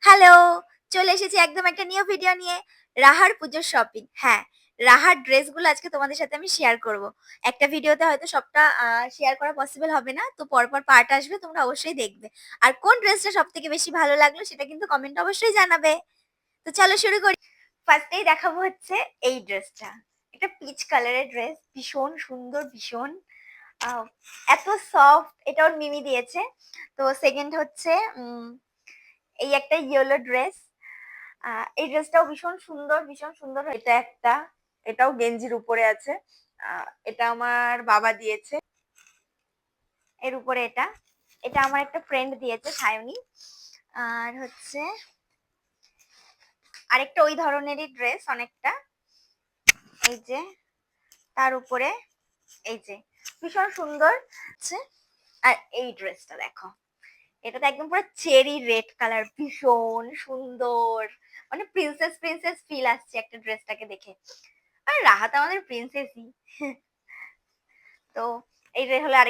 Hello! চলে এসেছি একদম একটা নিউ ভিডিও নিয়ে। রাহার পুজোর শপিং। হ্যাঁ, রাহার ড্রেসগুলো আজকে তোমাদের সাথে আমি শেয়ার করব। একটা ভিডিওতে হয়তো সবটা শেয়ার করা পসিবল হবে না। তো পরপর পার্ট আসবে, তোমরা অবশ্যই দেখবে। আর কোন ড্রেসটা সবথেকে বেশি ভালো লাগলো সেটা কিন্তু কমেন্টে অবশ্যই জানাবে। তো চলো শুরু করি। ফার্স্ট এই দেখাবো হচ্ছে এই ড্রেসটা। এটা পিচ কালারের ড্রেস, ভীষণ সুন্দর, ভীষণ আ এত সফট, এটা ওর মিমি দিয়েছে। তো সেকেন্ড হচ্ছে এই একটা ইয়েলো ড্রেস। এই ড্রেসটাও ভীষণ সুন্দর, ভীষণ সুন্দর। এটা একটা, এটাও গেঞ্জির উপরে আছে। এটা আমার বাবা দিয়েছে। এর উপরে এটা, এটা আমার একটা ফ্রেন্ড দিয়েছে সায়নী। আর হচ্ছে আরেকটা ওই ধরনেরই ড্রেস অনেকটা, এই যে তার উপরে, এই যে ভীষণ সুন্দর আছে। আর এই ড্রেসটা দেখো, এটা তো একদম পুরো চেরি রেড কালার, ভীষণ সুন্দর। মানে প্রিন্সেস প্রিন্সেস ফিল আসছে একটা ড্রেসটাকে দেখে। আর রাহাত আমাদের প্রিন্সেসই। তো এই হলো আরেকটা